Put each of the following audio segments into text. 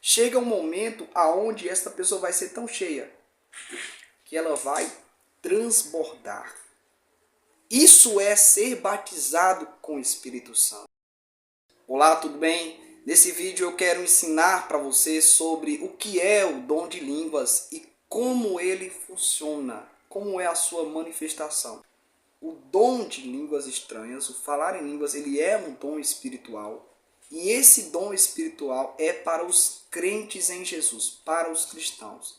chega um momento aonde esta pessoa vai ser tão cheia que ela vai transbordar. Isso é ser batizado com o Espírito Santo. Olá, tudo bem? Nesse vídeo eu quero ensinar para você sobre o que é o dom de línguas e como ele funciona, como é a sua manifestação. O dom de línguas estranhas, o falar em línguas, ele é um dom espiritual. E esse dom espiritual é para os crentes em Jesus, para os cristãos.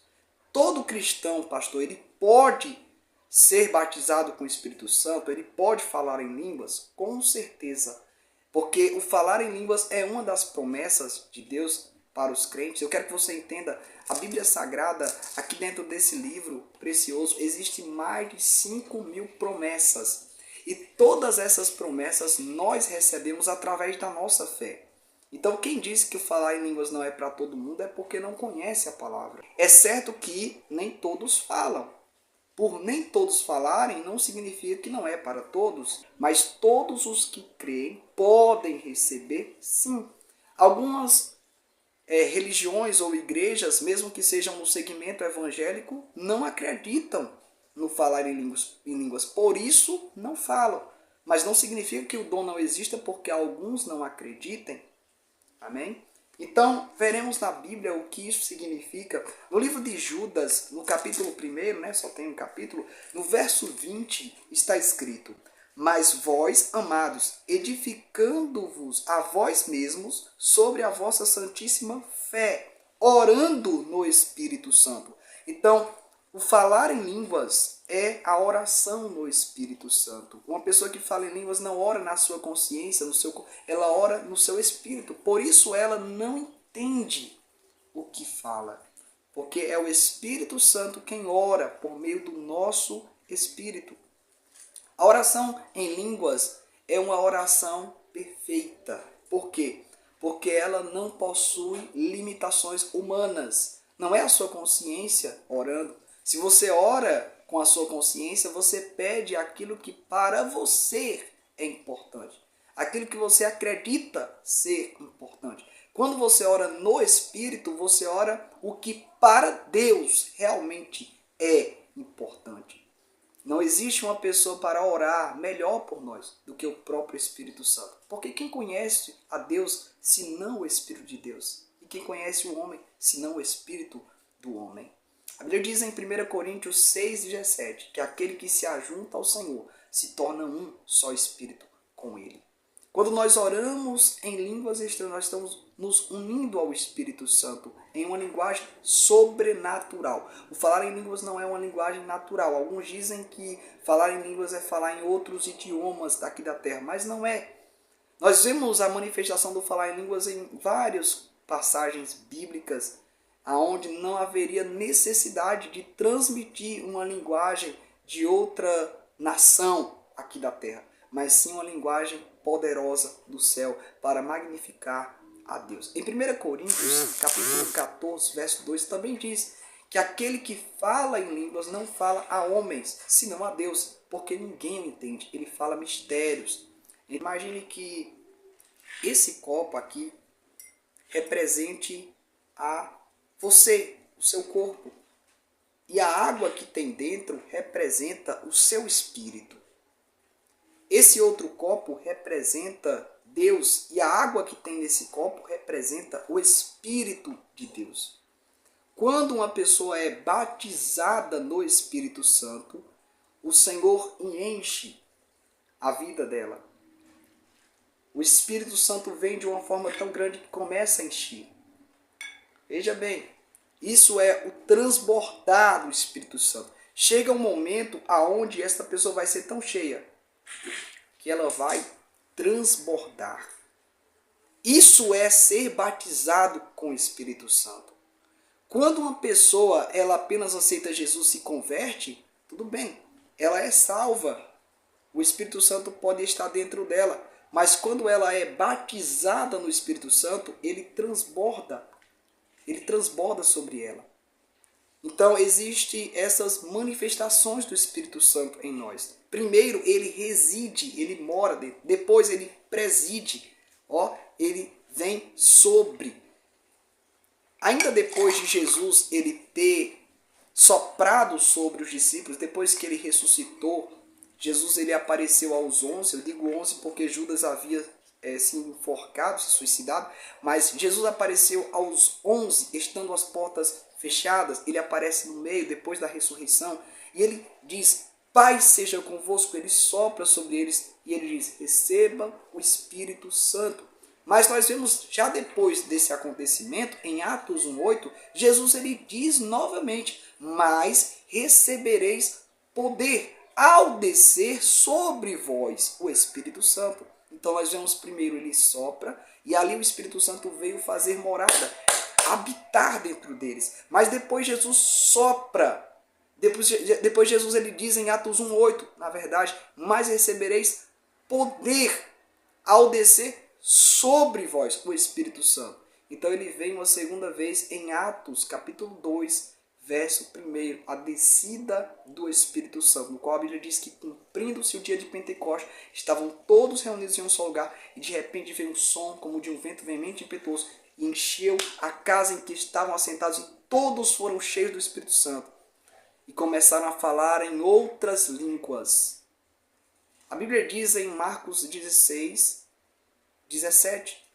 Todo cristão, pastor, ele pode ser batizado com o Espírito Santo, ele pode falar em línguas, com certeza. Porque o falar em línguas é uma das promessas de Deus para os crentes. Eu quero que você entenda, a Bíblia Sagrada, aqui dentro desse livro precioso, existe mais de 5.000 promessas. E todas essas promessas nós recebemos através da nossa fé. Então quem diz que o falar em línguas não é para todo mundo é porque não conhece a palavra. É certo que nem todos falam. Por nem todos falarem, não significa que não é para todos, mas todos os que creem podem receber, sim. Algumas religiões ou igrejas, mesmo que sejam no segmento evangélico, não acreditam no falar em línguas, por isso não falam. Mas não significa que o dom não exista porque alguns não acreditem. Amém? Então, veremos na Bíblia o que isso significa. No livro de Judas, no capítulo 1, só tem um capítulo, no verso 20 está escrito: mas vós, amados, edificando-vos a vós mesmos sobre a vossa santíssima fé, orando no Espírito Santo. Então, o falar em línguas é a oração no Espírito Santo. Uma pessoa que fala em línguas não ora na sua consciência, ela ora no seu espírito. Por isso ela não entende o que fala. Porque é o Espírito Santo quem ora por meio do nosso espírito. A oração em línguas é uma oração perfeita. Por quê? Porque ela não possui limitações humanas. Não é a sua consciência orando. Se você ora com a sua consciência, você pede aquilo que para você é importante. Aquilo que você acredita ser importante. Quando você ora no Espírito, você ora o que para Deus realmente é importante. Não existe uma pessoa para orar melhor por nós do que o próprio Espírito Santo. Porque quem conhece a Deus, senão o Espírito de Deus? E quem conhece o homem, senão o Espírito do homem? A Bíblia diz em 1 Coríntios 6,17 que aquele que se ajunta ao Senhor se torna um só Espírito com Ele. Quando nós oramos em línguas estranhas, nós estamos nos unindo ao Espírito Santo em uma linguagem sobrenatural. O falar em línguas não é uma linguagem natural. Alguns dizem que falar em línguas é falar em outros idiomas daqui da terra, mas não é. Nós vemos a manifestação do falar em línguas em várias passagens bíblicas, onde não haveria necessidade de transmitir uma linguagem de outra nação aqui da terra, mas sim uma linguagem poderosa do céu para magnificar a Deus. Em 1 Coríntios, capítulo 14, verso 2, também diz que aquele que fala em línguas não fala a homens, senão a Deus, porque ninguém o entende. Ele fala mistérios. Imagine que esse copo aqui represente a você, o seu corpo. E a água que tem dentro representa o seu espírito. Esse outro copo representa Deus e a água que tem nesse copo representa o Espírito de Deus. Quando uma pessoa é batizada no Espírito Santo, o Senhor enche a vida dela. O Espírito Santo vem de uma forma tão grande que começa a encher. Veja bem, isso é o transbordar do Espírito Santo. Chega um momento aonde esta pessoa vai ser tão cheia que ela vai transbordar. Isso é ser batizado com o Espírito Santo. Quando uma pessoa ela apenas aceita Jesus e se converte, tudo bem, ela é salva. O Espírito Santo pode estar dentro dela. Mas quando ela é batizada no Espírito Santo, ele transborda sobre ela. Então, existem essas manifestações do Espírito Santo em nós. Primeiro, ele reside, ele mora dentro. Depois, ele preside. Ele vem sobre. Ainda depois de Jesus ele ter soprado sobre os discípulos, depois que ele ressuscitou, Jesus ele apareceu aos 11, eu digo 11 porque Judas havia se enforcado, se suicidado, mas Jesus apareceu aos 11, estando as portas fechadas, ele aparece no meio, depois da ressurreição, e ele diz, Pai seja convosco, ele sopra sobre eles, e ele diz, receba o Espírito Santo. Mas nós vemos, já depois desse acontecimento, em Atos 1:8, Jesus ele diz novamente, mas recebereis poder ao descer sobre vós o Espírito Santo. Então nós vemos primeiro ele sopra, e ali o Espírito Santo veio fazer morada, habitar dentro deles. Mas depois Jesus sopra, depois Jesus ele diz em Atos 1:8, na verdade, mas recebereis poder ao descer sobre vós o Espírito Santo. Então ele vem uma segunda vez em Atos, capítulo 2, verso 1, a descida do Espírito Santo, no qual a Bíblia diz que, cumprindo-se o dia de Pentecostes, estavam todos reunidos em um só lugar, e de repente veio um som como de um vento veemente e impetuoso, e encheu a casa em que estavam assentados, e todos foram cheios do Espírito Santo, e começaram a falar em outras línguas. A Bíblia diz em Marcos 16, 17,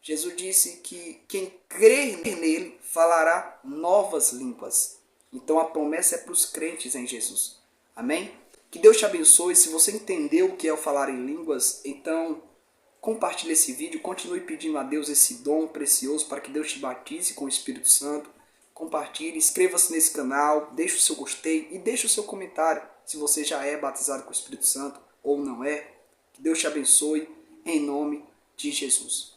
Jesus disse que quem crer nele falará novas línguas. Então a promessa é para os crentes em Jesus. Amém? Que Deus te abençoe. Se você entendeu o que é o falar em línguas, então compartilhe esse vídeo. Continue pedindo a Deus esse dom precioso para que Deus te batize com o Espírito Santo. Compartilhe, inscreva-se nesse canal, deixe o seu gostei e deixe o seu comentário se você já é batizado com o Espírito Santo ou não é. Que Deus te abençoe em nome de Jesus.